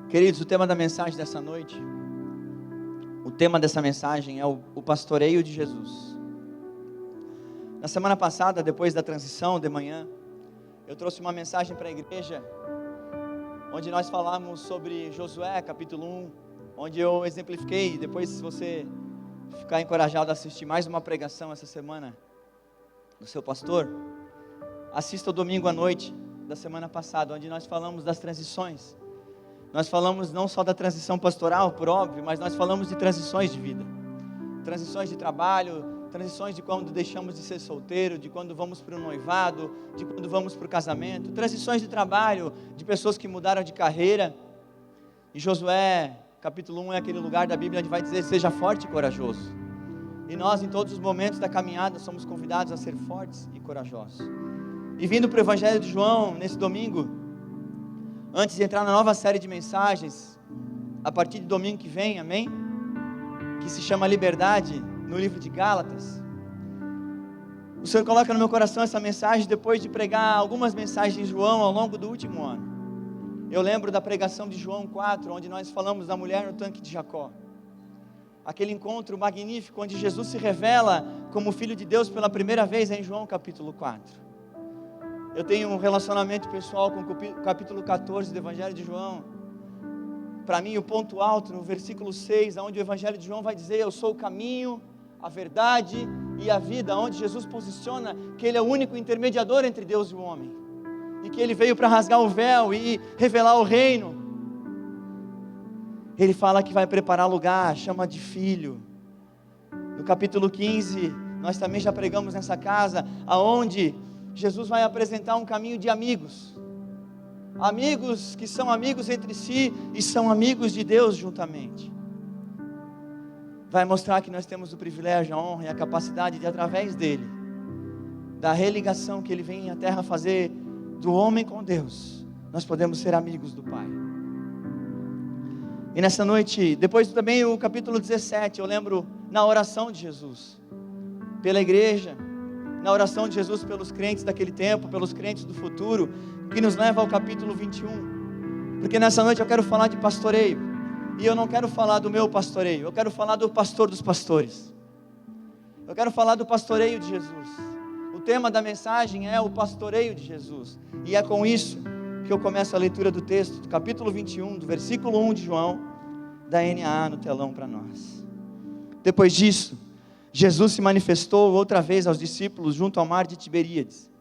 Queridos, o tema da mensagem dessa noite, o tema dessa mensagem é o pastoreio de Jesus. Na semana passada, depois da transição de manhã, eu trouxe uma mensagem para a igreja, onde nós falamos sobre Josué, capítulo 1, onde eu exemplifiquei. Depois, se você ficar encorajado a assistir mais uma pregação essa semana do seu pastor, assista o domingo à noite da semana passada, onde nós falamos das transições. Nós falamos não só da transição pastoral, por óbvio, mas nós falamos de transições de vida, transições de trabalho, transições de quando deixamos de ser solteiro, de quando vamos para o noivado, de quando vamos para o casamento, transições de trabalho, de pessoas que mudaram de carreira. E Josué, capítulo 1, é aquele lugar da Bíblia onde vai dizer: seja forte e corajoso. E nós, em todos os momentos da caminhada, somos convidados a ser fortes e corajosos. E vindo para o Evangelho de João, nesse domingo, antes de entrar na nova série de mensagens, a partir de domingo que vem, amém? Que se chama Liberdade, no livro de Gálatas. O Senhor coloca no meu coração essa mensagem depois de pregar algumas mensagens de João ao longo do último ano. Eu lembro da pregação de João 4, onde nós falamos da mulher no tanque de Jacó. Aquele encontro magnífico onde Jesus se revela como Filho de Deus pela primeira vez em João capítulo 4. Eu tenho um relacionamento pessoal com o capítulo 14 do Evangelho de João. Para mim, o ponto alto no versículo 6, onde o Evangelho de João vai dizer: eu sou o caminho, a verdade e a vida, onde Jesus posiciona que Ele é o único intermediador entre Deus e o homem, e que Ele veio para rasgar o véu e revelar o reino. Ele fala que vai preparar lugar, chama de filho. No capítulo 15, nós também já pregamos nessa casa, aonde Jesus vai apresentar um caminho de amigos, amigos que são amigos entre si e são amigos de Deus juntamente. Vai mostrar que nós temos o privilégio, a honra e a capacidade de, através dele, da religação que ele vem à terra fazer do homem com Deus, nós podemos ser amigos do Pai. E nessa noite, depois também o capítulo 17, eu lembro na oração de Jesus pela igreja, na oração de Jesus pelos crentes daquele tempo, pelos crentes do futuro, que nos leva ao capítulo 21, porque nessa noite eu quero falar de pastoreio, e eu não quero falar do meu pastoreio, eu quero falar do pastor dos pastores, eu quero falar do pastoreio de Jesus. O tema da mensagem é o pastoreio de Jesus, e é com isso que eu começo a leitura do texto, do capítulo 21, do versículo 1 de João, da NAA no telão para nós. Depois disso, Jesus se manifestou outra vez aos discípulos junto ao mar de Tiberíades.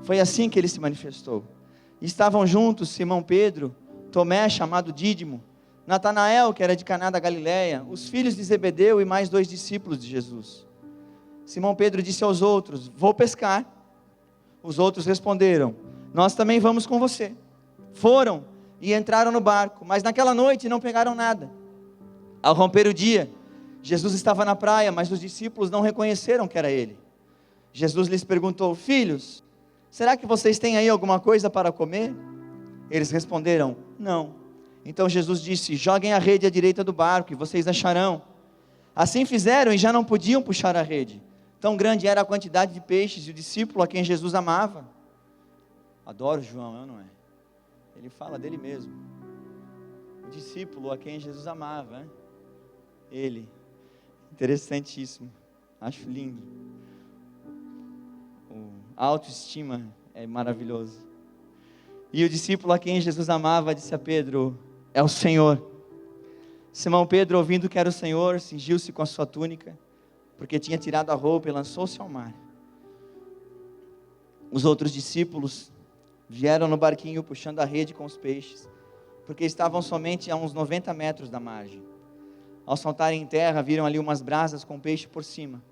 Foi assim que ele se manifestou. Estavam juntos Simão Pedro, Tomé, chamado Dídimo, Natanael, que era de Caná da Galileia, os filhos de Zebedeu e mais 2 discípulos de Jesus. Simão Pedro disse aos outros: vou pescar. Os outros responderam: nós também vamos com você. Foram e entraram no barco, mas naquela noite não pegaram nada. Ao romper o dia, Jesus estava na praia, mas os discípulos não reconheceram que era ele. Jesus lhes perguntou: filhos, será que vocês têm aí alguma coisa para comer? Eles responderam: não. Então Jesus disse: joguem a rede à direita do barco e vocês acharão. Assim fizeram e já não podiam puxar a rede. Tão grande era a quantidade de peixes, e o discípulo a quem Jesus amava. Adoro João, não é? Ele fala dele mesmo. O discípulo a quem Jesus amava, hein? Ele. Interessantíssimo, acho lindo. A autoestima é maravilhoso. E o discípulo a quem Jesus amava disse a Pedro: é o Senhor. Simão Pedro, ouvindo que era o Senhor, cingiu-se com a sua túnica, porque tinha tirado a roupa, e lançou-se ao mar. Os outros discípulos vieram no barquinho puxando a rede com os peixes, porque estavam somente a uns 90 metros da margem. Ao saltarem em terra, viram ali umas brasas com peixe por cima,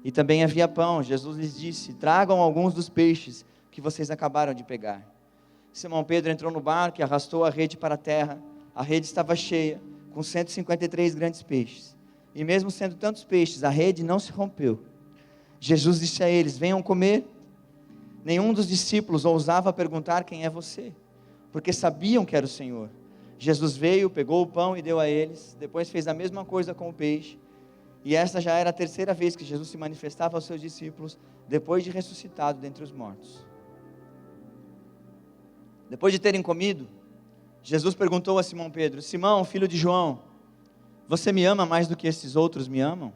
e também havia pão. Jesus lhes disse: tragam alguns dos peixes que vocês acabaram de pegar. Simão Pedro entrou no barco e arrastou a rede para a terra. A rede estava cheia, com 153 grandes peixes, e mesmo sendo tantos peixes, a rede não se rompeu. Jesus disse a eles: venham comer. Nenhum dos discípulos ousava perguntar: quem é você? Porque sabiam que era o Senhor. Jesus veio, pegou o pão e deu a eles, depois fez a mesma coisa com o peixe, e esta já era a terceira vez que Jesus se manifestava aos seus discípulos, depois de ressuscitado dentre os mortos. Depois de terem comido, Jesus perguntou a Simão Pedro: Simão, filho de João, você me ama mais do que esses outros me amam?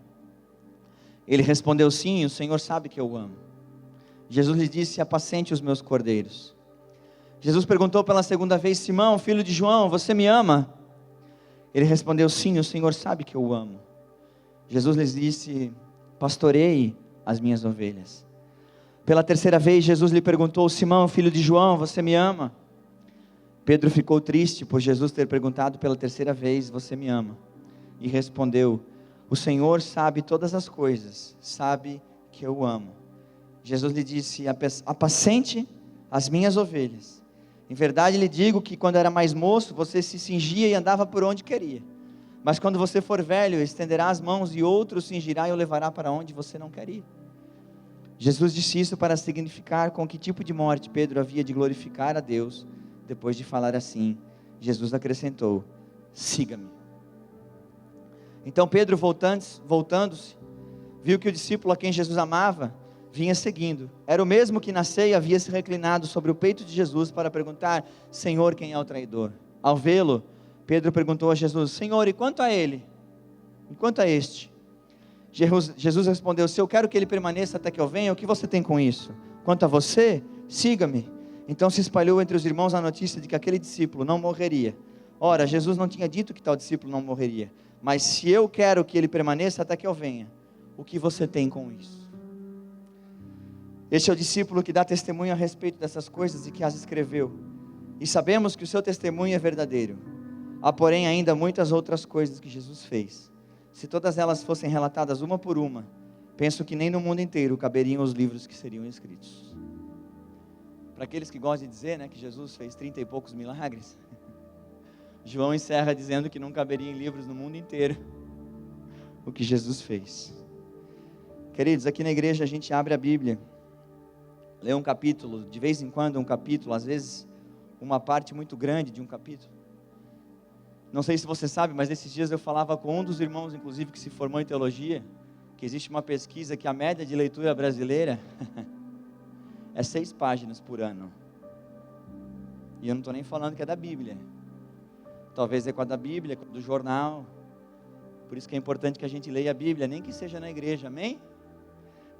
Ele respondeu: sim, o Senhor sabe que eu amo. Jesus lhe disse: apacente os meus cordeiros. Jesus perguntou pela segunda vez: Simão, filho de João, você me ama? Ele respondeu: sim, o Senhor sabe que eu o amo. Jesus lhes disse: pastoreie as minhas ovelhas. Pela terceira vez Jesus lhe perguntou: Simão, filho de João, você me ama? Pedro ficou triste por Jesus ter perguntado pela terceira vez: você me ama? E respondeu: o Senhor sabe todas as coisas, sabe que eu o amo. Jesus lhe disse: apacente as minhas ovelhas. Em verdade lhe digo que quando era mais moço, você se cingia e andava por onde queria. Mas quando você for velho, estenderá as mãos e outro cingirá e o levará para onde você não quer ir. Jesus disse isso para significar com que tipo de morte Pedro havia de glorificar a Deus. Depois de falar assim, Jesus acrescentou: siga-me. Então Pedro, voltando-se, viu que o discípulo a quem Jesus amava vinha seguindo. Era o mesmo que na ceia havia se reclinado sobre o peito de Jesus para perguntar: Senhor, quem é o traidor? Ao vê-lo, Pedro perguntou a Jesus: Senhor, e quanto a ele? E quanto a este? Jesus respondeu: se eu quero que ele permaneça até que eu venha, o que você tem com isso? Quanto a você, siga-me. Então se espalhou entre os irmãos a notícia de que aquele discípulo não morreria. Ora, Jesus não tinha dito que tal discípulo não morreria. Mas se eu quero que ele permaneça até que eu venha, o que você tem com isso? Este é o discípulo que dá testemunho a respeito dessas coisas e que as escreveu. E sabemos que o seu testemunho é verdadeiro. Há, porém, ainda muitas outras coisas que Jesus fez. Se todas elas fossem relatadas uma por uma, penso que nem no mundo inteiro caberiam os livros que seriam escritos. Para aqueles que gostam de dizer, né, que Jesus fez 30 e poucos milagres, João encerra dizendo que não caberia em livros no mundo inteiro o que Jesus fez. Queridos, aqui na igreja a gente abre a Bíblia, lê um capítulo, de vez em quando um capítulo, às vezes uma parte muito grande de um capítulo. Não sei se você sabe, mas esses dias eu falava com um dos irmãos, inclusive, que se formou em teologia, que existe uma pesquisa que a média de leitura brasileira é 6 páginas por ano. E eu não estou nem falando que é da Bíblia. Talvez é com a da Bíblia, do jornal. Por isso que é importante que a gente leia a Bíblia, nem que seja na igreja, amém?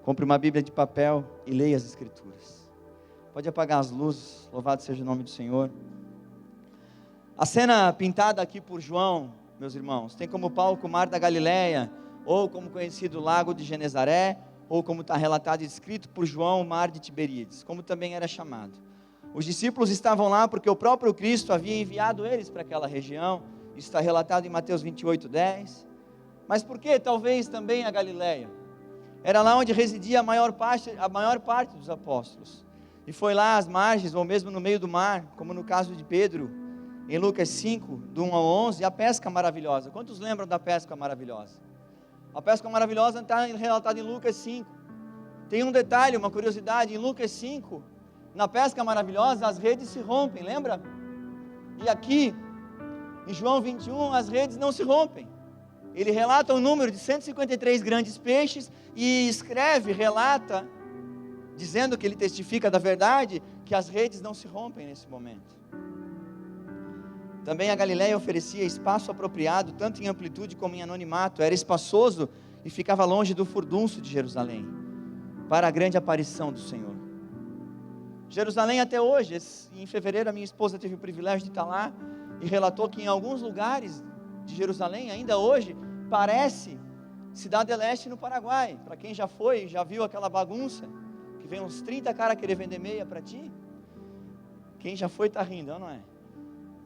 Compre uma Bíblia de papel e leia as Escrituras. Pode apagar as luzes, louvado seja o nome do Senhor. A cena pintada aqui por João, meus irmãos, tem como palco o Mar da Galileia, ou como conhecido o Lago de Genezaré, ou como está relatado e descrito por João, o Mar de Tiberíades, como também era chamado. Os discípulos estavam lá porque o próprio Cristo havia enviado eles para aquela região. Isso está relatado em Mateus 28:10. Mas por que talvez também a Galileia? Era lá onde residia a maior parte dos apóstolos. E foi lá às margens, ou mesmo no meio do mar, como no caso de Pedro, em Lucas 5, do 1 ao 11, a pesca maravilhosa. Quantos lembram da pesca maravilhosa? A pesca maravilhosa está relatada em Lucas 5. Tem um detalhe, uma curiosidade, em Lucas 5, na pesca maravilhosa, as redes se rompem, lembra? E aqui, em João 21, as redes não se rompem. Ele relata o número de 153 grandes peixes e relata, dizendo que ele testifica da verdade, que as redes não se rompem nesse momento. Também a Galileia oferecia espaço apropriado, tanto em amplitude como em anonimato. Era espaçoso e ficava longe do furdunço de Jerusalém, para a grande aparição do Senhor. Jerusalém até hoje, em fevereiro a minha esposa teve o privilégio de estar lá, e relatou que em alguns lugares de Jerusalém, ainda hoje, parece Cidade do Leste no Paraguai. Para quem já foi, já viu aquela bagunça, que vem uns 30 caras querer vender meia para ti. Quem já foi está rindo, não é?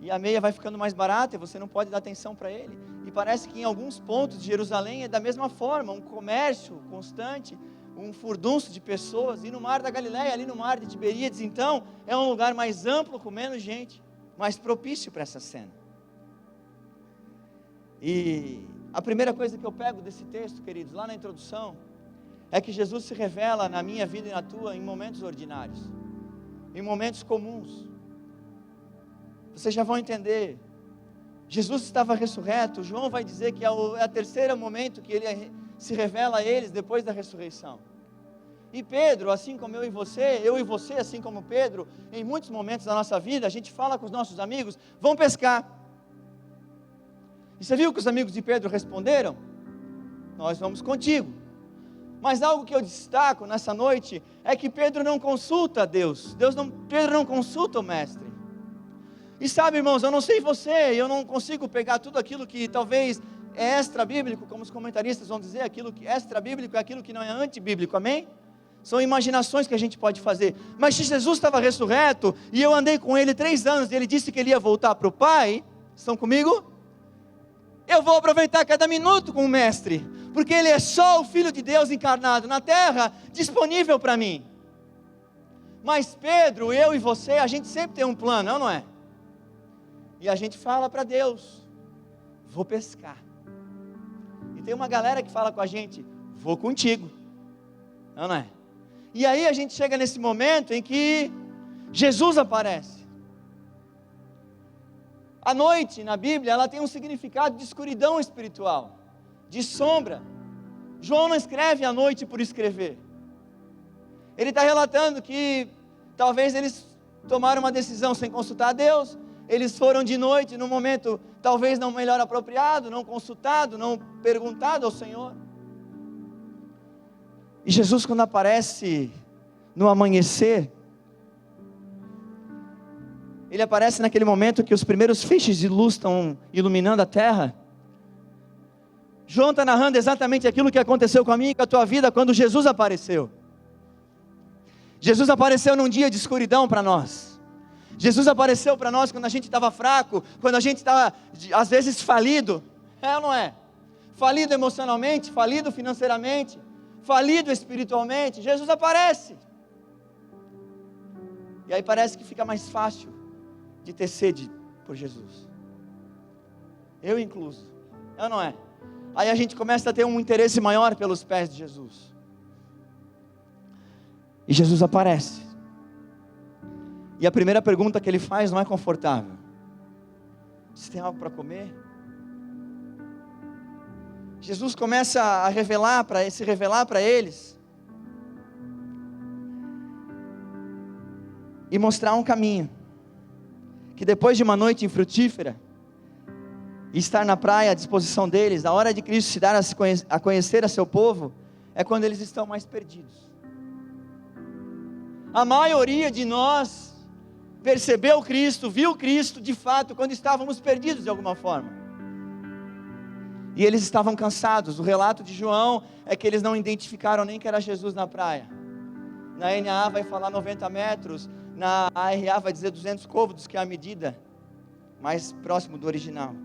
E a meia vai ficando mais barata e você não pode dar atenção para ele. E parece que em alguns pontos de Jerusalém é da mesma forma, um comércio constante, um furdunço de pessoas. E no Mar da Galileia, ali no Mar de Tiberíades, então, é um lugar mais amplo, com menos gente, mais propício para essa cena. E a primeira coisa que eu pego desse texto, queridos, lá na introdução, é que Jesus se revela na minha vida e na tua em momentos ordinários, em momentos comuns. Vocês já vão entender. Jesus estava ressurreto. João vai dizer que é o terceiro momento que ele se revela a eles depois da ressurreição. E Pedro, assim como eu e você, assim como Pedro, em muitos momentos da nossa vida, a gente fala com os nossos amigos, vamos pescar. E você viu que os amigos de Pedro responderam? Nós vamos contigo. Mas algo que eu destaco nessa noite, é que Pedro não consulta Deus, Pedro não consulta o mestre. E sabe, irmãos, eu não sei você, eu não consigo pegar tudo aquilo que talvez é extra-bíblico, como os comentaristas vão dizer, aquilo que é extra-bíblico é aquilo que não é antibíblico, amém? São imaginações que a gente pode fazer. Mas se Jesus estava ressurreto, e eu andei com ele 3 anos, e ele disse que ele ia voltar para o Pai, estão comigo? Eu vou aproveitar cada minuto com o mestre, porque ele é só o Filho de Deus encarnado na terra, disponível para mim. Mas Pedro, eu e você, a gente sempre tem um plano, não é? E a gente fala para Deus, vou pescar. E tem uma galera que fala com a gente, vou contigo, não é? E aí a gente chega nesse momento em que Jesus aparece. A noite na Bíblia, ela tem um significado de escuridão espiritual, de sombra. João não escreve a noite por escrever. Ele está relatando que talvez eles tomaram uma decisão sem consultar a Deus. Eles foram de noite, num momento talvez não melhor apropriado, não consultado, não perguntado ao Senhor. E Jesus, quando aparece no amanhecer, ele aparece naquele momento que os primeiros feixes de luz estão iluminando a terra. João está narrando exatamente aquilo que aconteceu com a minha e com a tua vida quando Jesus apareceu. Jesus apareceu num dia de escuridão para nós. Jesus apareceu para nós quando a gente estava fraco, quando a gente estava às vezes falido, é ou não é? Falido emocionalmente, falido financeiramente, falido espiritualmente. Jesus aparece. E aí parece que fica mais fácil de ter sede por Jesus. Eu incluso, é ou não é? Aí a gente começa a ter um interesse maior pelos pés de Jesus. E Jesus aparece. E a primeira pergunta que ele faz não é confortável. Você tem algo para comer? Jesus começa a se revelar para eles. E mostrar um caminho. Que depois de uma noite infrutífera, e estar na praia à disposição deles, a hora de Cristo se dar a conhecer a seu povo, é quando eles estão mais perdidos. A maioria de nós percebeu Cristo, viu Cristo de fato, quando estávamos perdidos de alguma forma. E eles estavam cansados. O relato de João é que eles não identificaram nem que era Jesus na praia. Na NA vai falar 90 metros, na ARA vai dizer 200 côvados, que é a medida mais próximo do original.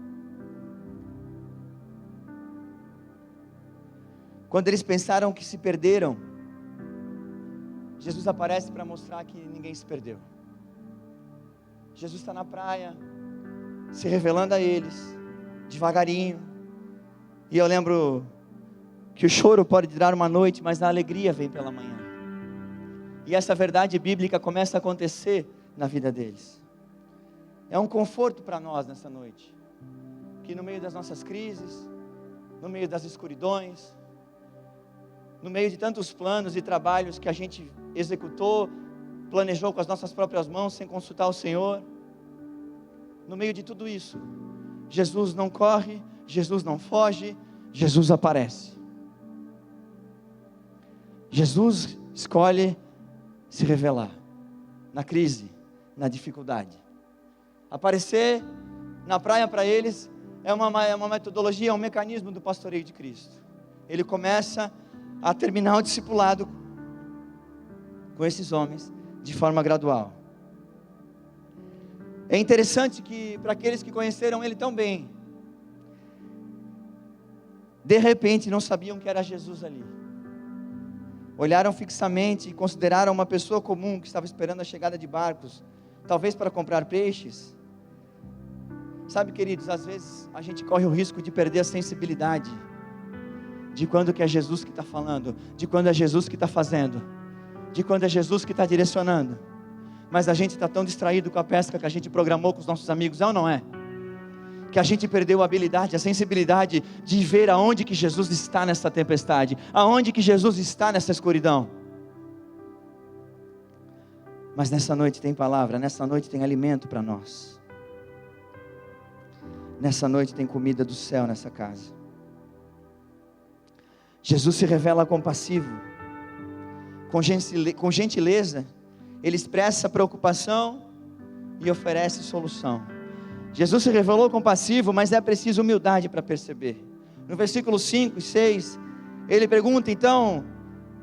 Quando eles pensaram que se perderam, Jesus aparece para mostrar que ninguém se perdeu. Jesus está na praia, se revelando a eles, devagarinho. E eu lembro que o choro pode durar uma noite, mas a alegria vem pela manhã. E essa verdade bíblica começa a acontecer na vida deles. É um conforto para nós nessa noite, que no meio das nossas crises, no meio das escuridões, no meio de tantos planos e trabalhos que a gente executou, planejou com as nossas próprias mãos, sem consultar o Senhor, no meio de tudo isso, Jesus não corre, Jesus não foge, Jesus aparece. Jesus escolhe se revelar, na crise, na dificuldade. Aparecer na praia para eles, é uma metodologia, é um mecanismo do pastoreio de Cristo. Ele começa a terminar o discipulado com esses homens, de forma gradual. É interessante que, para aqueles que conheceram ele tão bem, de repente não sabiam que era Jesus ali. Olharam fixamente e consideraram uma pessoa comum que estava esperando a chegada de barcos, talvez para comprar peixes. Sabe, queridos, às vezes a gente corre o risco de perder a sensibilidade de quando que é Jesus que está falando, de quando é Jesus que está fazendo, de quando é Jesus que está direcionando. Mas a gente está tão distraído com a pesca que a gente programou com os nossos amigos, é ou não é? Que a gente perdeu a habilidade, a sensibilidade de ver aonde que Jesus está nessa tempestade, aonde que Jesus está nessa escuridão. Mas nessa noite tem palavra, nessa noite tem alimento para nós. Nessa noite tem comida do céu nessa casa. Jesus se revela compassivo, com gentileza, Ele expressa preocupação e oferece solução. Jesus se revelou compassivo, mas é preciso humildade para perceber. No versículo 5 e 6, Ele pergunta então: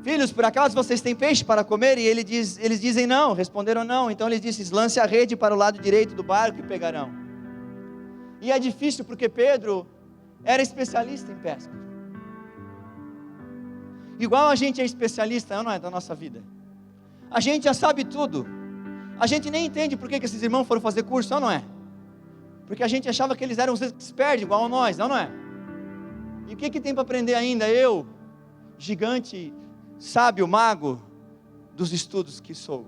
filhos, por acaso vocês têm peixe para comer? E eles dizem não, responderam não. Então Ele disse: lance a rede para o lado direito do barco e pegarão. E é difícil porque Pedro era especialista em pesca. Igual a gente é especialista, não é, da nossa vida. A gente já sabe tudo. A gente nem entende por que esses irmãos foram fazer curso, não é? Porque a gente achava que eles eram experts, igual a nós, não é? E o que tem para aprender ainda? Eu, gigante, sábio, mago dos estudos que sou.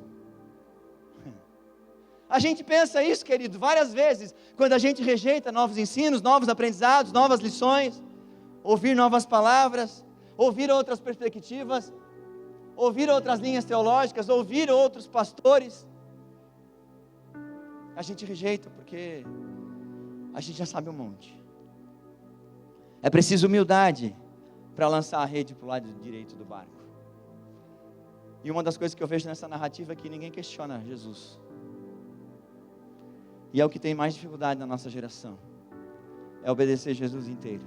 A gente pensa isso, querido, várias vezes, quando a gente rejeita novos ensinos, novos aprendizados, novas lições, ouvir novas palavras, ouvir outras perspectivas, ouvir outras linhas teológicas, ouvir outros pastores. A gente rejeita porque a gente já sabe um monte. É preciso humildade para lançar a rede para o lado direito do barco. E uma das coisas que eu vejo nessa narrativa é que ninguém questiona Jesus. E é o que tem mais dificuldade na nossa geração. É obedecer Jesus inteiro.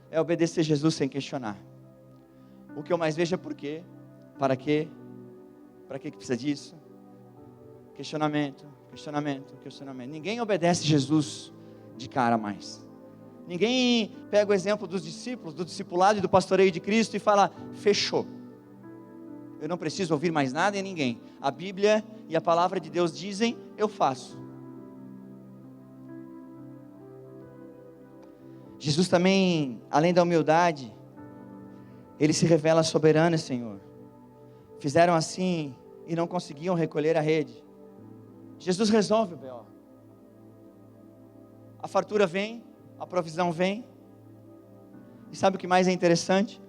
É obedecer Jesus sem questionar. O que eu mais vejo é por quê, para quê, para que precisa disso? Questionamento, questionamento, questionamento. Ninguém obedece Jesus de cara mais. Ninguém pega o exemplo dos discípulos, do discipulado e do pastoreio de Cristo e fala: fechou. Eu não preciso ouvir mais nada em ninguém. A Bíblia e a palavra de Deus dizem, eu faço. Jesus também, além da humildade, Ele se revela soberano, Senhor. Fizeram assim e não conseguiam recolher a rede. Jesus resolve o B.O. A fartura vem, a provisão vem. E sabe o que mais é interessante?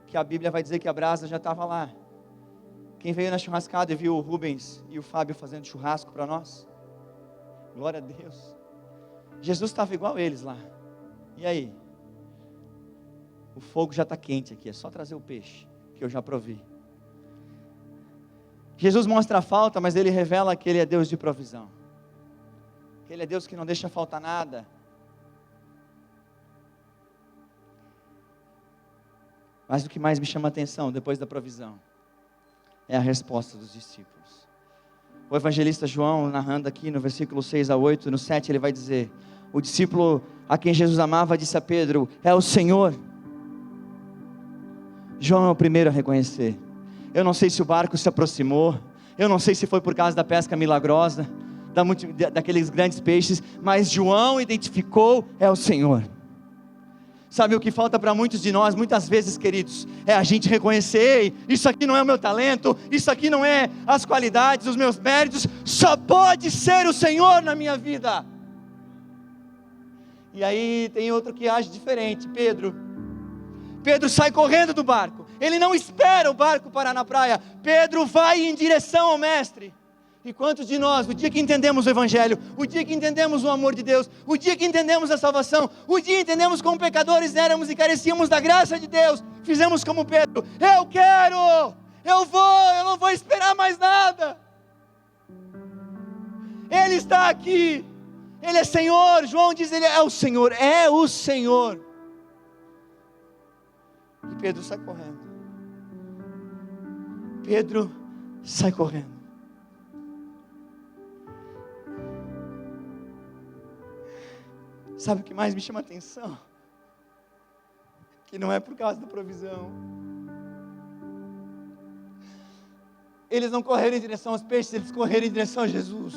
Que a Bíblia vai dizer que a brasa já estava lá. Quem veio na churrascada e viu o Rubens e o Fábio fazendo churrasco para nós? Glória a Deus. Jesus estava igual eles lá. E aí? O fogo já está quente aqui, é só trazer o peixe, que eu já provi. Jesus mostra a falta, mas Ele revela que Ele é Deus de provisão. Que Ele é Deus que não deixa faltar nada. Mas o que mais me chama a atenção, depois da provisão, é a resposta dos discípulos. O evangelista João, narrando aqui no versículo 6 a 8, no 7, ele vai dizer: o discípulo a quem Jesus amava disse a Pedro: é o Senhor. João é o primeiro a reconhecer. Eu não sei se o barco se aproximou, eu não sei se foi por causa da pesca milagrosa, daqueles grandes peixes, mas João identificou: é o Senhor. Sabe o que falta para muitos de nós, muitas vezes, queridos, é a gente reconhecer: isso aqui não é o meu talento, isso aqui não é as qualidades, os meus méritos, só pode ser o Senhor na minha vida. E aí tem outro que age diferente. Pedro sai correndo do barco, ele não espera o barco parar na praia, Pedro vai em direção ao mestre. E quantos de nós, o dia que entendemos o Evangelho, o dia que entendemos o amor de Deus, o dia que entendemos a salvação, o dia que entendemos como pecadores éramos e carecíamos da graça de Deus, fizemos como Pedro: eu quero, eu não vou esperar mais nada. Ele está aqui, Ele é Senhor. João diz: Ele é o Senhor, é o Senhor. E Pedro sai correndo. Pedro sai correndo. Sabe o que mais me chama a atenção? Que não é por causa da provisão. Eles não correram em direção aos peixes, eles correram em direção a Jesus.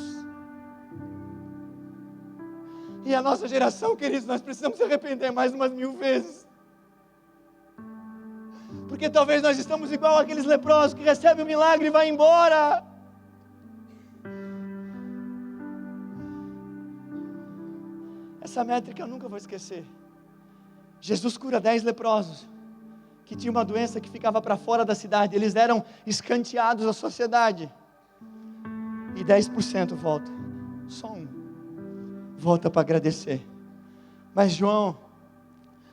E a nossa geração, queridos, nós precisamos se arrepender mais umas 1000 vezes. Porque talvez nós estamos igual aqueles leprosos que recebem o milagre e vai embora. Essa métrica eu nunca vou esquecer. Jesus cura 10 leprosos que tinham uma doença que ficava para fora da cidade. Eles eram escanteados da sociedade. e 10% volta. Só um volta para agradecer. Mas João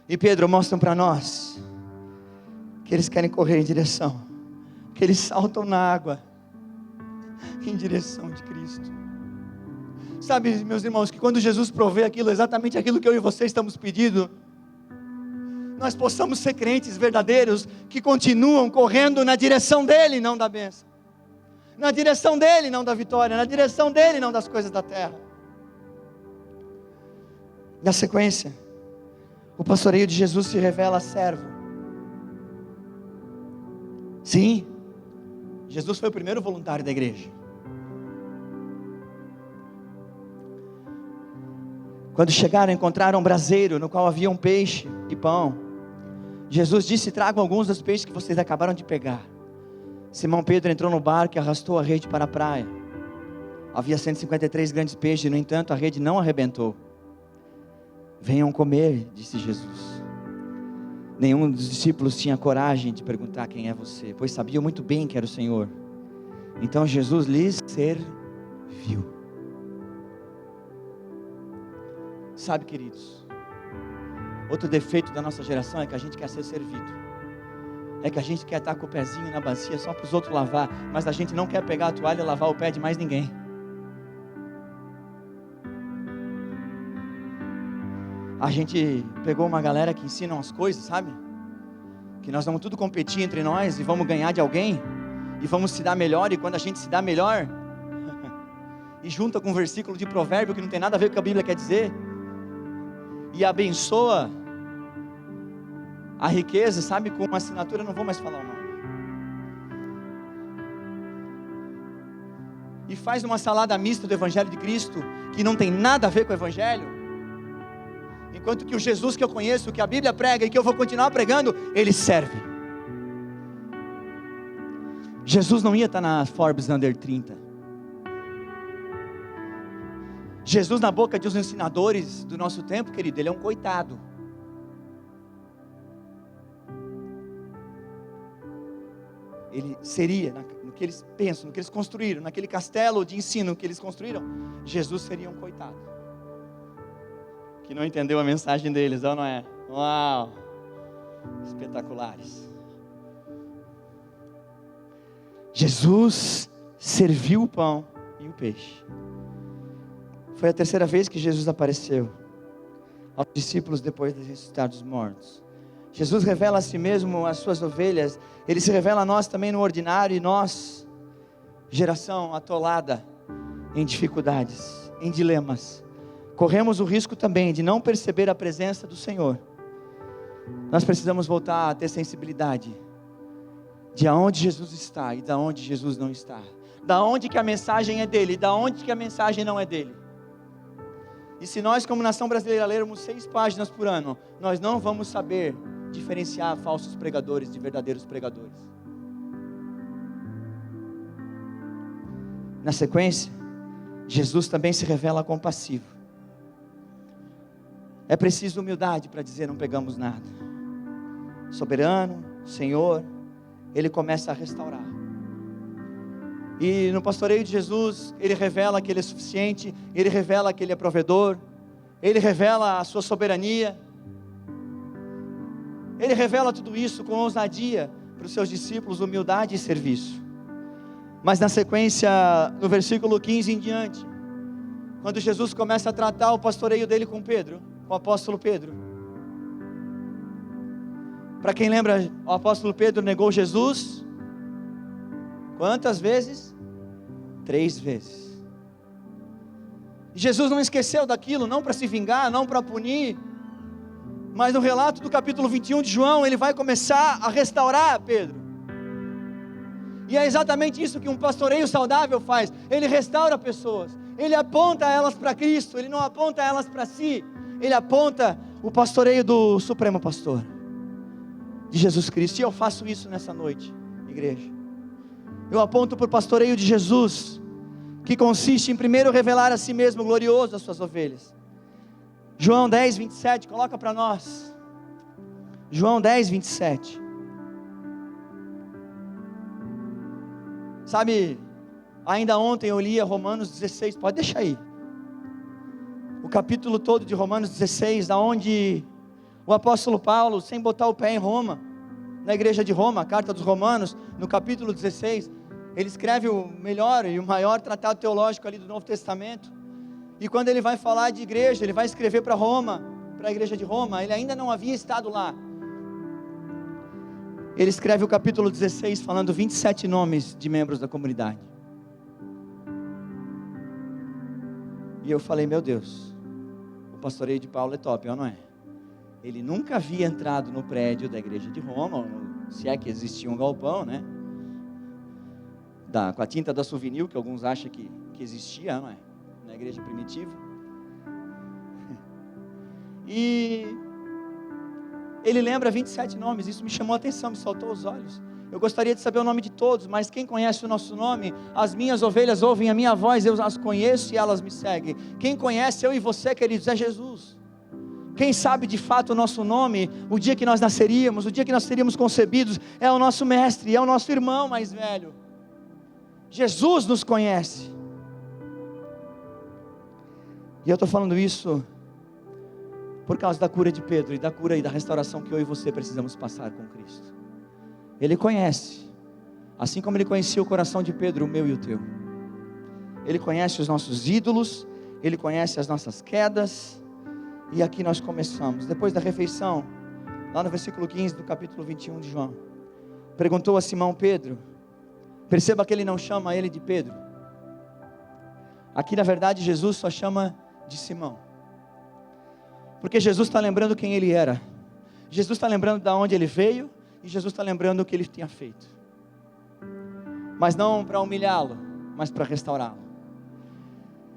e Pedro mostram para nós que eles querem correr em direção, que eles saltam na água em direção de Cristo. Sabe, meus irmãos, que quando Jesus provê aquilo, exatamente aquilo que eu e você estamos pedindo, nós possamos ser crentes verdadeiros que continuam correndo na direção dele, não da bênção, na direção dele, não da vitória, na direção dele, não das coisas da terra. Na sequência, o pastoreio de Jesus se revela servo. Sim, Jesus foi o primeiro voluntário da igreja. Quando chegaram, encontraram um braseiro no qual havia um peixe e pão. Jesus disse: tragam alguns dos peixes que vocês acabaram de pegar. Simão Pedro entrou no barco e arrastou a rede para a praia. Havia 153 grandes peixes, no entanto a rede não arrebentou. Venham comer, disse Jesus. Nenhum dos discípulos tinha coragem de perguntar: quem é você? Pois sabiam muito bem que era o Senhor. Então Jesus lhes serviu. Sabe, queridos, outro defeito da nossa geração é que a gente quer ser servido. É que a gente quer estar com o pezinho na bacia só para os outros lavar, mas a gente não quer pegar a toalha e lavar o pé de mais ninguém. A gente pegou uma galera que ensina umas coisas, sabe? Que nós vamos tudo competir entre nós e vamos ganhar de alguém e vamos se dar melhor, e quando a gente se dá melhor e junta com um versículo de provérbio que não tem nada a ver com o que a Bíblia quer dizer, e abençoa a riqueza, sabe, com uma assinatura, não vou mais falar o nome, e faz uma salada mista do Evangelho de Cristo, que não tem nada a ver com o Evangelho, enquanto que o Jesus que eu conheço, que a Bíblia prega e que eu vou continuar pregando, ele serve. Jesus não ia estar na Forbes Under 30. Jesus, na boca de os ensinadores do nosso tempo, querido, ele é um coitado. Ele seria, no que eles pensam, no que eles construíram, naquele castelo de ensino que eles construíram, Jesus seria um coitado, que não entendeu a mensagem deles, ou não é? Uau, espetaculares. Jesus serviu o pão e o peixe. Foi a terceira vez que Jesus apareceu aos discípulos depois de ressuscitar dos mortos. Jesus revela a si mesmo as suas ovelhas, ele se revela a nós também no ordinário, e nós, geração atolada em dificuldades, em dilemas, corremos o risco também de não perceber a presença do Senhor. Nós precisamos voltar a ter sensibilidade de aonde Jesus está e de aonde Jesus não está, da onde que a mensagem é dele e da onde que a mensagem não é dele. E se nós, como nação brasileira, lermos 6 páginas por ano, nós não vamos saber diferenciar falsos pregadores de verdadeiros pregadores. Na sequência, Jesus também se revela compassivo. É preciso humildade para dizer: não pegamos nada. Soberano, Senhor, ele começa a restaurar. E no pastoreio de Jesus, ele revela que ele é suficiente, ele revela que ele é provedor, ele revela a sua soberania, ele revela tudo isso com ousadia para os seus discípulos, humildade e serviço. Mas na sequência, no versículo 15 em diante, quando Jesus começa a tratar o pastoreio dele com Pedro, com o apóstolo Pedro. Para quem lembra, o apóstolo Pedro negou Jesus quantas vezes? 3 vezes. E Jesus não esqueceu daquilo, não para se vingar, não para punir, mas no relato do capítulo 21 de João, ele vai começar a restaurar Pedro. E é exatamente isso que um pastoreio saudável faz. Ele restaura pessoas, ele aponta elas para Cristo, ele não aponta elas para si, ele aponta o pastoreio do Supremo Pastor, de Jesus Cristo. E eu faço isso nessa noite, igreja. Eu aponto para o pastoreio de Jesus, que consiste em primeiro revelar a si mesmo glorioso às suas ovelhas. João 10, 27, coloca para nós. João 10, 27. Sabe, Ainda ontem eu lia Romanos 16, pode deixar aí. O capítulo todo de Romanos 16, da onde o apóstolo Paulo, sem botar o pé em Roma, na igreja de Roma, a carta dos Romanos, no capítulo 16, ele escreve o melhor e o maior tratado teológico ali do Novo Testamento. E quando ele vai falar de igreja, ele vai escrever para Roma, para a igreja de Roma, ele ainda não havia estado lá. Ele escreve o capítulo 16 falando 27 nomes de membros da comunidade. E eu falei, meu Deus, o pastoreio de Paulo é top, não é? Ele nunca havia entrado no prédio da igreja de Roma, se é que existia um galpão, né? Com a tinta da Souvenir, que alguns acham que existia, não é? Na igreja primitiva. E ele lembra 27 nomes, isso me chamou a atenção, me saltou os olhos. Eu gostaria de saber o nome de todos, mas quem conhece o nosso nome? As minhas ovelhas ouvem a minha voz, eu as conheço e elas me seguem. Quem conhece eu e você, queridos, é Jesus. Quem sabe de fato o nosso nome, o dia que nós nasceríamos, o dia que nós seríamos concebidos, é o nosso mestre, é o nosso irmão mais velho. Jesus nos conhece. E eu estou falando isso por causa da cura de Pedro e da cura e da restauração que eu e você precisamos passar com Cristo. Ele conhece, assim como ele conhecia o coração de Pedro, o meu e o teu. Ele conhece os nossos ídolos, ele conhece as nossas quedas. E aqui nós começamos, depois da refeição, lá no versículo 15 do capítulo 21 de João, perguntou a Simão Pedro. Perceba que ele não chama ele de Pedro. Aqui na verdade Jesus só chama de Simão, porque Jesus está lembrando quem ele era. Jesus está lembrando de onde ele veio, e Jesus está lembrando o que ele tinha feito, mas não para humilhá-lo, mas para restaurá-lo.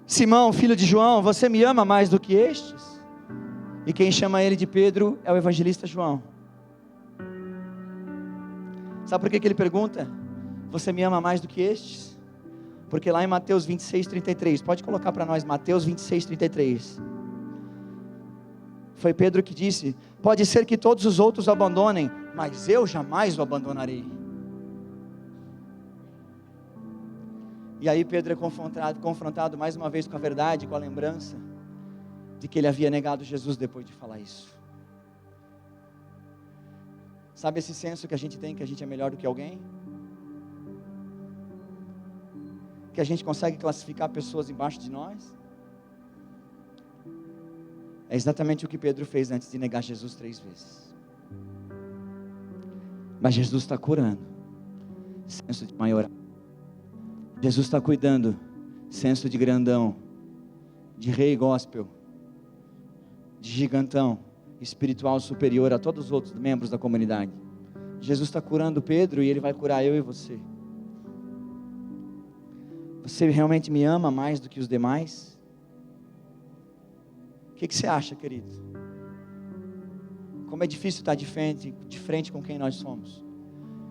Simão, filho de João, você me ama mais do que estes? E quem chama ele de Pedro é o evangelista João. Sabe por que ele pergunta, você me ama mais do que estes? Porque lá em Mateus 26, 33, pode colocar para nós Mateus 26, 33, foi Pedro que disse, pode ser que todos os outros o abandonem, mas eu jamais o abandonarei. E aí Pedro é confrontado mais uma vez com a verdade, com a lembrança de que ele havia negado Jesus depois de falar isso. Sabe esse senso que a gente tem, que a gente é melhor do que alguém? Que a gente consegue classificar pessoas embaixo de nós? É exatamente o que Pedro fez antes de negar Jesus 3 vezes. Mas Jesus está curando senso de maioral. Jesus está cuidando senso de grandão, de rei gospel, de gigantão, espiritual superior a todos os outros membros da comunidade. Jesus está curando Pedro e ele vai curar eu e você. Você realmente me ama mais do que os demais? O que você acha, querido? Como é difícil estar de frente com quem nós somos.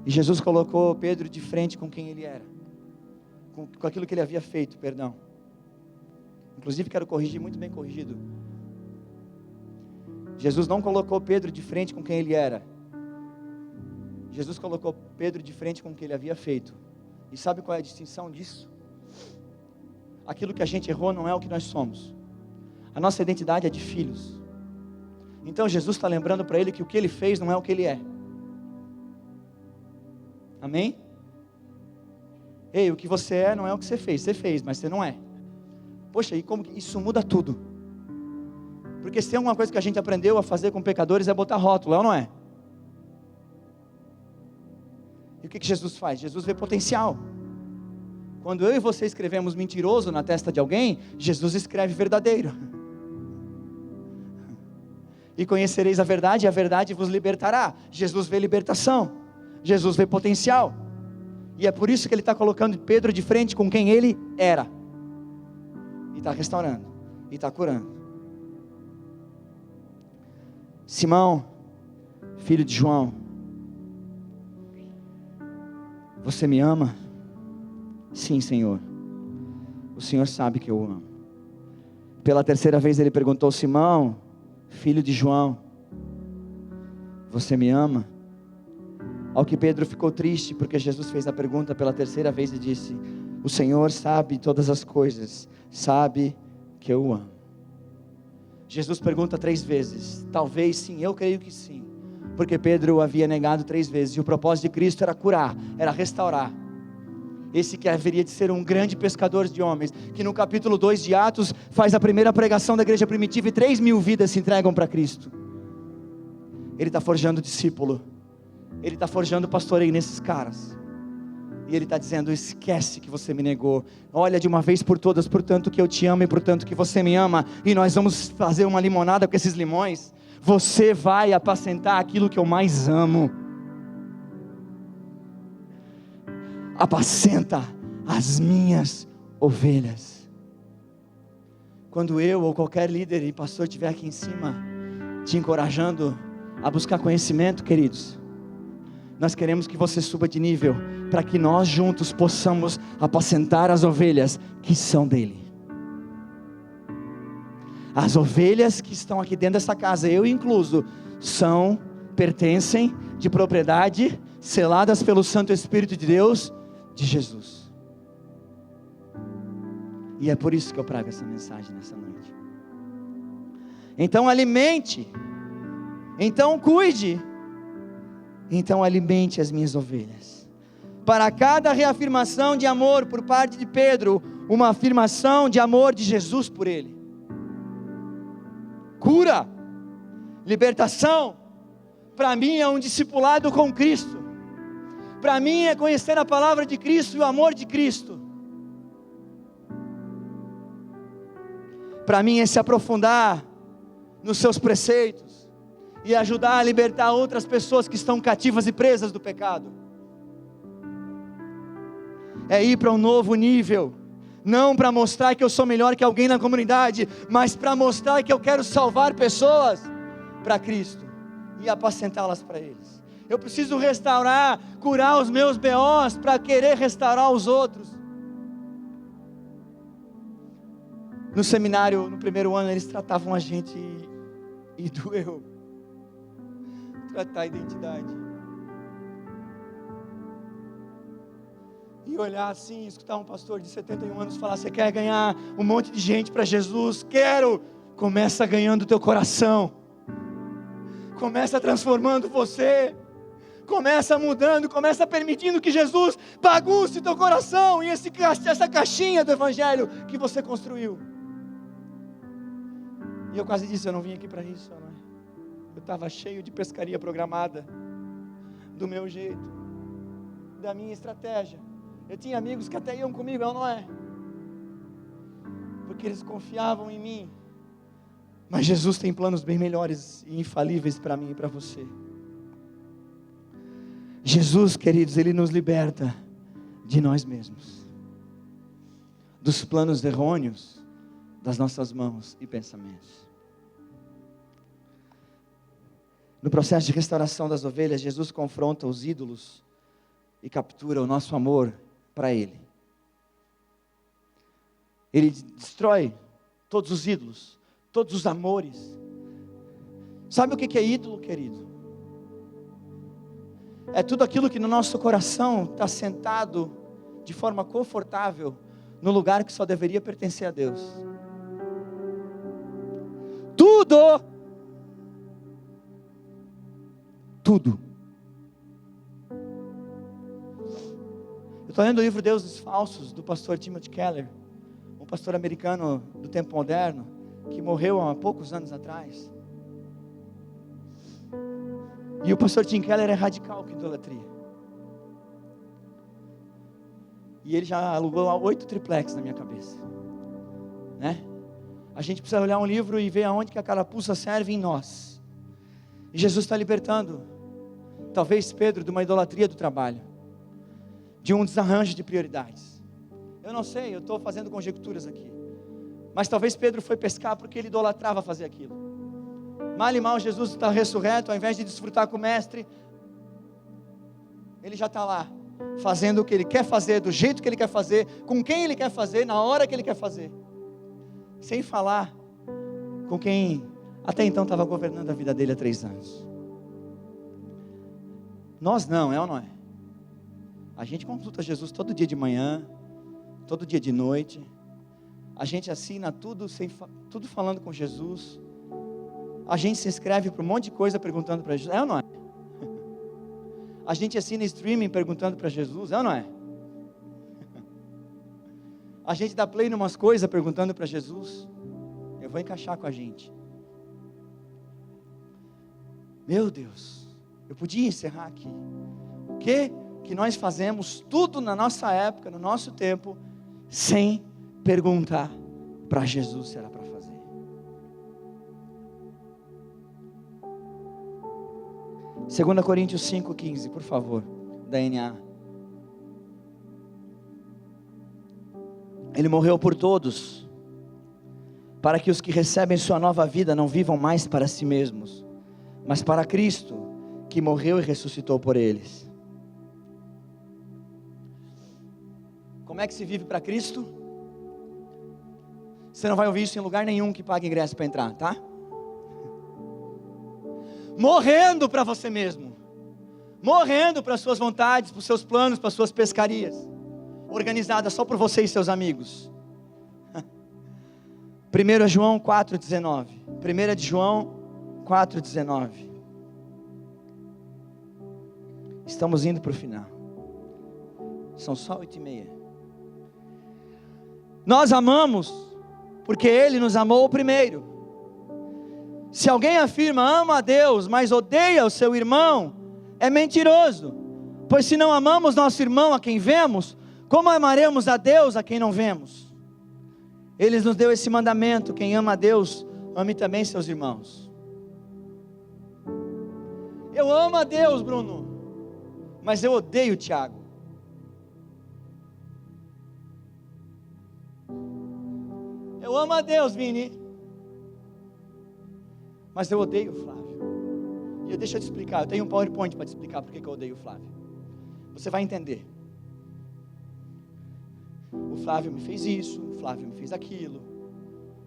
E Jesus colocou Pedro de frente com quem ele era, com aquilo que ele havia feito, perdão. Inclusive quero corrigir, muito bem corrigido. Jesus não colocou Pedro de frente com quem ele era. Jesus colocou Pedro de frente com o que ele havia feito. E sabe qual é a distinção disso? Aquilo que a gente errou não é o que nós somos. A nossa identidade é de filhos. Então Jesus está lembrando para ele que o que ele fez não é o que ele é. Amém? Ei, o que você é não é o que você fez, mas você não é. Poxa, e como que isso muda tudo? Porque se tem alguma coisa que a gente aprendeu a fazer com pecadores é botar rótulo, é ou não é? E o que Jesus faz? Jesus vê potencial. Quando eu e você escrevemos mentiroso na testa de alguém, Jesus escreve verdadeiro. E conhecereis a verdade, e a verdade vos libertará. Jesus vê libertação, Jesus vê potencial. E é por isso que ele está colocando Pedro de frente com quem ele era. E está restaurando, e está curando. Simão, filho de João, você me ama? Sim, Senhor. O Senhor sabe que eu amo. Pela terceira vez ele perguntou, Simão, filho de João, você me ama? Ao que Pedro ficou triste, porque Jesus fez a pergunta pela terceira vez e disse, O Senhor sabe todas as coisas, sabe que eu o amo. Jesus pergunta 3 vezes, talvez sim, eu creio que sim, porque Pedro o havia negado 3 vezes, e o propósito de Cristo era curar, era restaurar. Esse que haveria de ser um grande pescador de homens, que no capítulo 2 de Atos, faz a primeira pregação da igreja primitiva, e 3.000 vidas se entregam para Cristo. Ele está forjando discípulo, Ele está forjando pastoreio nesses caras, e Ele está dizendo, esquece que você me negou, olha de uma vez por todas, portanto que eu te amo, e portanto que você me ama, e nós vamos fazer uma limonada com esses limões, você vai apacentar aquilo que eu mais amo, apacenta as minhas ovelhas. Quando eu ou qualquer líder e pastor estiver aqui em cima, te encorajando a buscar conhecimento, queridos, nós queremos que você suba de nível, para que nós juntos possamos apacentar as ovelhas que são dele. As ovelhas que estão aqui dentro dessa casa, eu incluso, pertencem de propriedade, seladas pelo Santo Espírito de Deus, de Jesus. E é por isso que eu trago essa mensagem nessa noite. Então alimente, então cuide, então alimente as minhas ovelhas. Para cada reafirmação de amor por parte de Pedro, uma afirmação de amor de Jesus por ele. Cura, libertação, para mim é um discipulado com Cristo. Para mim é conhecer a palavra de Cristo e o amor de Cristo. Para mim é se aprofundar nos seus preceitos e ajudar a libertar outras pessoas que estão cativas e presas do pecado. É ir para um novo nível, não para mostrar que eu sou melhor que alguém na comunidade, mas para mostrar que eu quero salvar pessoas para Cristo e apacentá-las para eles. Eu preciso restaurar, curar os meus BOs para querer restaurar os outros. No seminário, no primeiro ano, eles tratavam a gente e doeu. Tratar a identidade. E olhar assim, escutar um pastor de 71 anos falar, você quer ganhar um monte de gente para Jesus? Quero! Começa ganhando o teu coração. Começa transformando você. Começa mudando, começa permitindo que Jesus bagunce teu coração e essa caixinha do Evangelho que você construiu. E eu quase disse, eu não vim aqui para isso, não é? Eu estava cheio de pescaria programada, do meu jeito, da minha estratégia. Eu tinha amigos que até iam comigo, não é? Porque eles confiavam em mim. Mas Jesus tem planos bem melhores e infalíveis para mim e para você. Jesus, queridos, Ele nos liberta de nós mesmos, dos planos errôneos das nossas mãos e pensamentos. No processo de restauração das ovelhas, Jesus confronta os ídolos e captura o nosso amor para Ele. Ele destrói todos os ídolos, todos os amores. Sabe o que é ídolo, querido? É tudo aquilo que no nosso coração está sentado de forma confortável no lugar que só deveria pertencer a Deus. Tudo. Eu estou lendo o livro Deuses Falsos, do pastor Timothy Keller, um pastor americano do tempo moderno, que morreu há poucos anos atrás. E o pastor Tim Keller é radical com idolatria. E ele já alugou 8 triplex na minha cabeça, né? A gente precisa olhar um livro e ver aonde que a carapuça serve em nós. E Jesus está libertando, talvez Pedro, de uma idolatria do trabalho, de um desarranjo de prioridades. Eu não sei, eu estou fazendo conjecturas aqui. Mas talvez Pedro foi pescar porque ele idolatrava fazer aquilo. Mal e mal, Jesus está ressurreto, ao invés de desfrutar com o mestre, ele já está lá, fazendo o que ele quer fazer, do jeito que ele quer fazer, com quem ele quer fazer, na hora que ele quer fazer, sem falar com quem até então estava governando a vida dele há 3 anos. Nós não, é ou não é? A gente consulta Jesus todo dia de manhã, todo dia de noite. A gente assina tudo, tudo falando com Jesus. A gente se inscreve para um monte de coisa perguntando para Jesus, é ou não é? A gente assina streaming perguntando para Jesus, é ou não é? A gente dá play em umas coisas perguntando para Jesus, eu vou encaixar com a gente. Meu Deus, eu podia encerrar aqui. O que nós fazemos tudo na nossa época, no nosso tempo, sem perguntar para Jesus se era para fazer. Segunda Coríntios 5,15, por favor, da NA. Ele morreu por todos, para que os que recebem sua nova vida não vivam mais para si mesmos, mas para Cristo, que morreu e ressuscitou por eles. Como é que se vive para Cristo? Você não vai ouvir isso em lugar nenhum que pague ingresso para entrar, tá? Morrendo para você mesmo, morrendo para as suas vontades, para os seus planos, para as suas pescarias, organizada só por você e seus amigos. 1 João 4,19. 1 João 4,19. Estamos indo para o final. São só 8:30. Nós amamos porque Ele nos amou primeiro. Se alguém afirma ama a Deus, mas odeia o seu irmão, é mentiroso. Pois se não amamos nosso irmão a quem vemos, como amaremos a Deus a quem não vemos? Ele nos deu esse mandamento: quem ama a Deus, ame também seus irmãos. Eu amo a Deus, Bruno, mas eu odeio o Tiago. Eu amo a Deus, Vini, mas eu odeio o Flávio. E deixa eu te explicar, eu tenho um PowerPoint para te explicar porque que eu odeio o Flávio. Você vai entender. O Flávio me fez isso, o Flávio me fez aquilo,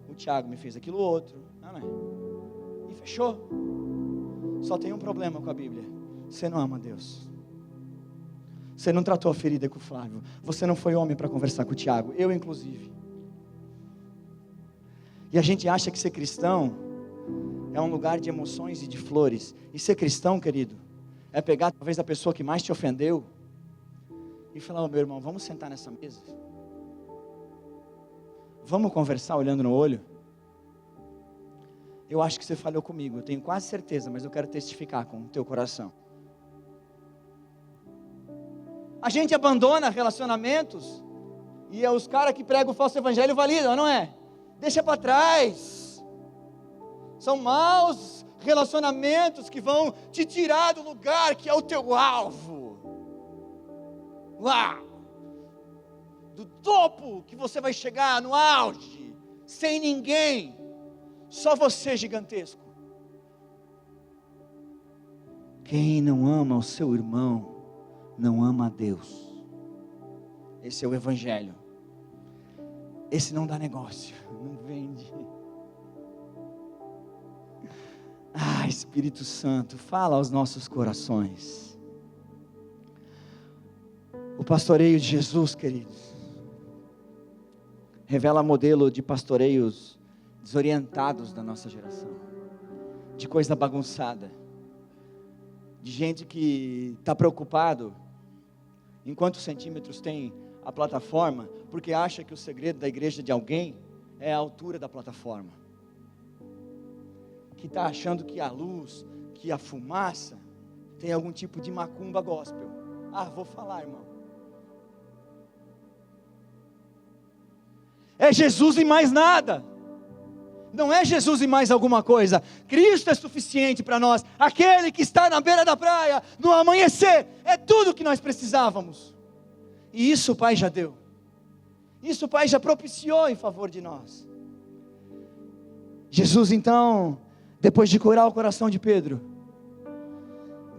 o Tiago me fez aquilo outro. Não é? E fechou. Só tem um problema com a Bíblia: você não ama Deus. Você não tratou a ferida com o Flávio. Você não foi homem para conversar com o Tiago, eu inclusive. E a gente acha que ser cristão é um lugar de emoções e de flores. E ser cristão, querido, é pegar talvez a pessoa que mais te ofendeu e falar: meu irmão, vamos sentar nessa mesa? Vamos conversar olhando no olho? Eu acho que você falhou comigo, eu tenho quase certeza, mas eu quero testificar com o teu coração. A gente abandona relacionamentos e é os caras que pregam o falso evangelho validam, não é? Deixa para trás. São maus relacionamentos que vão te tirar do lugar que é o teu alvo. Lá, do topo que você vai chegar, no auge, sem ninguém, só você gigantesco. Quem não ama o seu irmão, não ama a Deus. Esse é o evangelho. Esse não dá negócio, não vende. Ah, Espírito Santo, fala aos nossos corações. O pastoreio de Jesus, queridos, revela modelo de pastoreios desorientados da nossa geração, de coisa bagunçada, de gente que está preocupado em quantos centímetros tem a plataforma, porque acha que o segredo da igreja de alguém é a altura da plataforma, que está achando que a luz, que a fumaça tem algum tipo de macumba gospel. Ah, vou falar, irmão, é Jesus e mais nada. Não é Jesus e mais alguma coisa. Cristo é suficiente para nós. Aquele que está na beira da praia, no amanhecer, é tudo que nós precisávamos. E isso o Pai já deu. Isso o Pai já propiciou em favor de nós. Jesus então, depois de curar o coração de Pedro,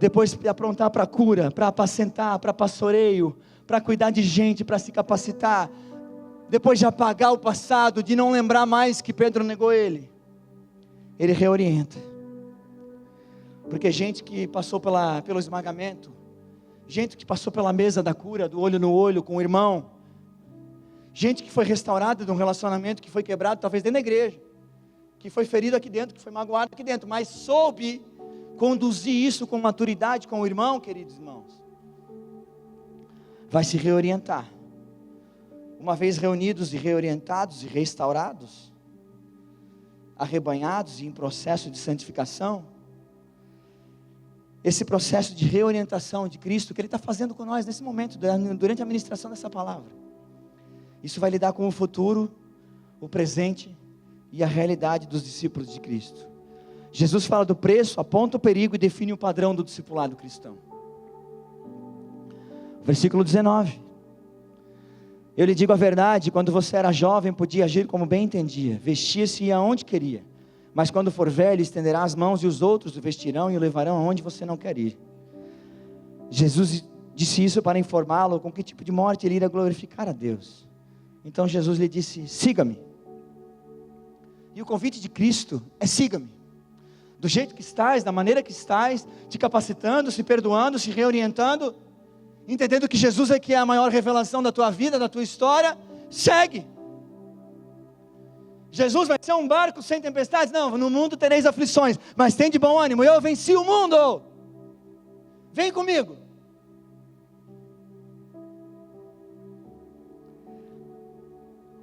depois de aprontar para a cura, para apacentar, para pastoreio, para cuidar de gente, para se capacitar, depois de apagar o passado, de não lembrar mais que Pedro negou ele reorienta. Porque gente que passou pelo esmagamento, gente que passou pela mesa da cura, do olho no olho com o irmão, Gente que foi restaurada de um relacionamento que foi quebrado, talvez dentro da igreja, que foi ferido aqui dentro, que foi magoado aqui dentro, mas soube conduzir isso com maturidade com o irmão, queridos irmãos. Vai se reorientar. Uma vez reunidos e reorientados e restaurados, arrebanhados e em processo de santificação, esse processo de reorientação de Cristo, que Ele está fazendo com nós nesse momento, durante a ministração dessa palavra, isso vai lidar com o futuro, o presente e a realidade dos discípulos de Cristo. Jesus fala do preço, aponta o perigo e define o padrão do discipulado cristão. Versículo 19: eu lhe digo a verdade, quando você era jovem podia agir como bem entendia, vestia-se e ia aonde queria, mas quando for velho estenderá as mãos e os outros o vestirão e o levarão aonde você não quer ir. Jesus disse isso para informá-lo com que tipo de morte ele iria glorificar a Deus. Então Jesus lhe disse: siga-me. E o convite de Cristo é: siga-me, do jeito que estás, da maneira que estás, te capacitando, se perdoando, se reorientando, entendendo que Jesus é que é a maior revelação da tua vida, da tua história. Segue. Jesus vai ser um barco sem tempestades? Não, no mundo tereis aflições, mas tem de bom ânimo, eu venci o mundo. Vem comigo.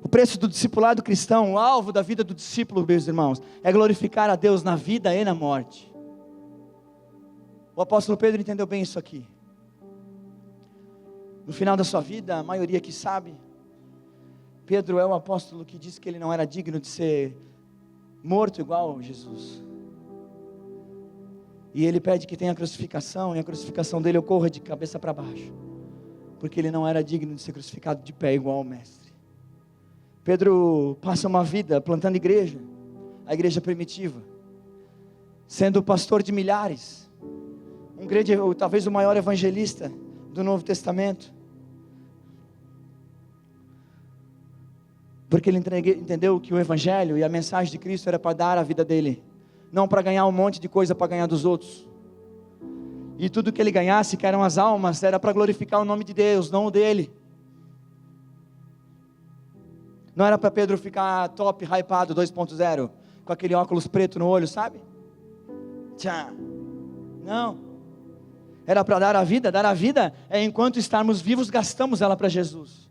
O preço do discipulado cristão, o alvo da vida do discípulo, meus irmãos, é glorificar a Deus na vida e na morte. O apóstolo Pedro entendeu bem isso aqui. No final da sua vida, a maioria que sabe, Pedro é o apóstolo que disse que ele não era digno de ser morto igual Jesus. E ele pede que tenha a crucificação, e a crucificação dele ocorra de cabeça para baixo, porque ele não era digno de ser crucificado de pé igual ao mestre. Pedro passa uma vida plantando igreja, a igreja primitiva, sendo pastor de milhares, um grande, ou talvez o maior evangelista do Novo Testamento, porque ele entendeu que o evangelho e a mensagem de Cristo era para dar a vida dele, não para ganhar um monte de coisa para ganhar dos outros, e tudo que ele ganhasse, que eram as almas, era para glorificar o nome de Deus, não o dele. Não era para Pedro ficar top, hypado 2.0, com aquele óculos preto no olho, sabe? Tchá. Não. Era para dar a vida é enquanto estarmos vivos, gastamos ela para Jesus.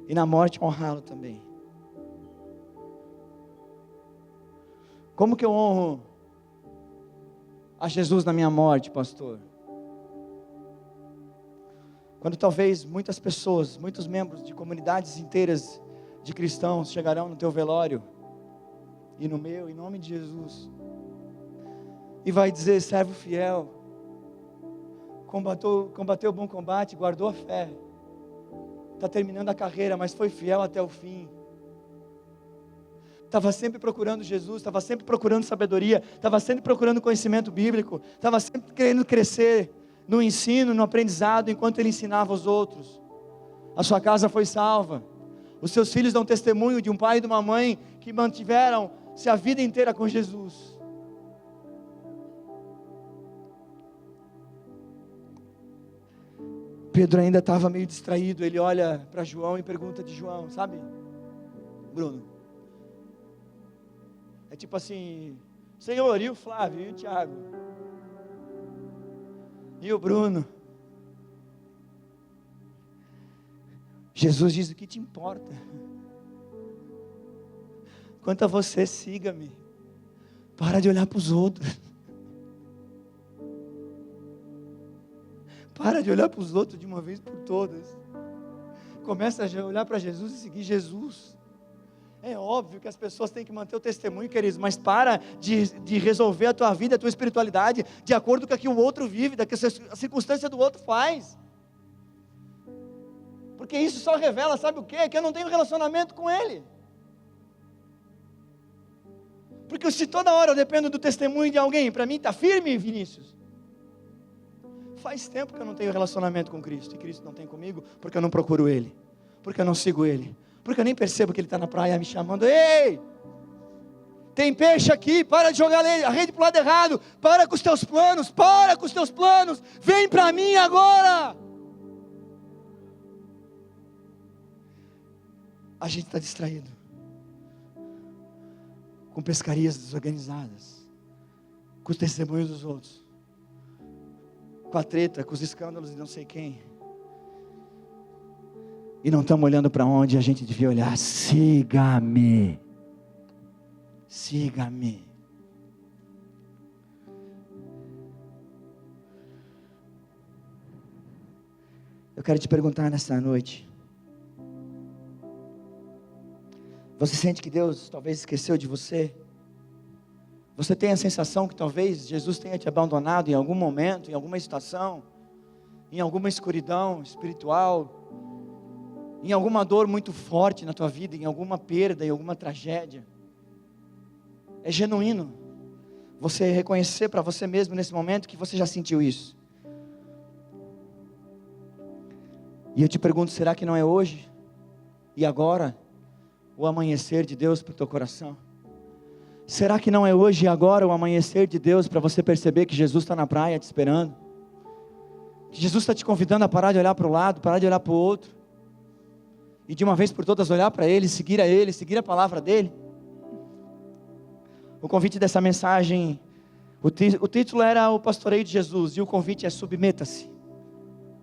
E na morte honrá-lo também. Como que eu honro a Jesus na minha morte, pastor? Quando talvez muitas pessoas, muitos membros de comunidades inteiras de cristãos chegarão no teu velório e no meu, em nome de Jesus, e vai dizer: servo fiel, combateu o bom combate, guardou a fé, está terminando a carreira, mas foi fiel até o fim, estava sempre procurando Jesus, estava sempre procurando sabedoria, estava sempre procurando conhecimento bíblico, estava sempre querendo crescer no ensino, no aprendizado, enquanto ele ensinava os outros. A sua casa foi salva. Os seus filhos dão testemunho de um pai e de uma mãe que mantiveram-se a vida inteira com Jesus. Pedro ainda estava meio distraído. Ele olha para João e pergunta de João, sabe, Bruno? É tipo assim: Senhor, e o Flávio, e o Tiago? E o Bruno? Jesus diz: o que te importa? Quanto a você, siga-me. Para de olhar para os outros. Para de olhar para os outros de uma vez por todas. Começa a olhar para Jesus e seguir Jesus. É óbvio que as pessoas têm que manter o testemunho, queridos, mas para de resolver a tua vida, a tua espiritualidade, de acordo com o que o outro vive, da que a circunstância do outro faz. Porque isso só revela, sabe o quê? Que eu não tenho relacionamento com Ele. Porque se toda hora eu dependo do testemunho de alguém, para mim está firme, Vinícius. Faz tempo que eu não tenho relacionamento com Cristo, e Cristo não tem comigo, porque eu não procuro Ele, porque eu não sigo Ele, porque eu nem percebo que Ele está na praia me chamando: ei, tem peixe aqui, para de jogar a rede para o lado errado, para com os teus planos, vem para mim agora. a gente está distraído com pescarias desorganizadas, com os testemunhos dos outros, com a treta, com os escândalos de não sei quem, e não estamos olhando para onde a gente devia olhar. Siga-me, siga-me. Eu quero te perguntar nessa noite, você sente que Deus talvez esqueceu de você? Você tem a sensação que talvez Jesus tenha te abandonado em algum momento, em alguma situação, em alguma escuridão espiritual, em alguma dor muito forte na tua vida, em alguma perda, em alguma tragédia? É genuíno você reconhecer para você mesmo nesse momento que você já sentiu isso. E eu te pergunto, será que não é hoje e agora o amanhecer de Deus para o teu coração? Será que não é hoje e agora o amanhecer de Deus para você perceber que Jesus está na praia te esperando? Que Jesus está te convidando a parar de olhar para o lado, parar de olhar para o outro, e de uma vez por todas olhar para Ele, seguir a palavra dEle? O convite dessa mensagem, o título era o pastoreio de Jesus, e o convite é: submeta-se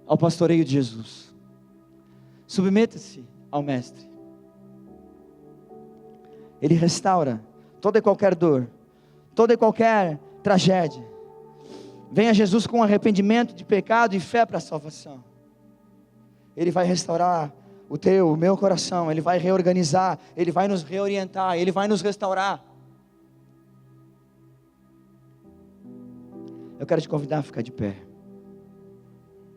ao pastoreio de Jesus. Submeta-se ao Mestre. Ele restaura toda e qualquer dor, toda e qualquer tragédia. Venha Jesus com arrependimento de pecado e fé para a salvação. Ele vai restaurar o meu coração. Ele vai reorganizar, Ele vai nos reorientar, Ele vai nos restaurar. Eu quero te convidar a ficar de pé.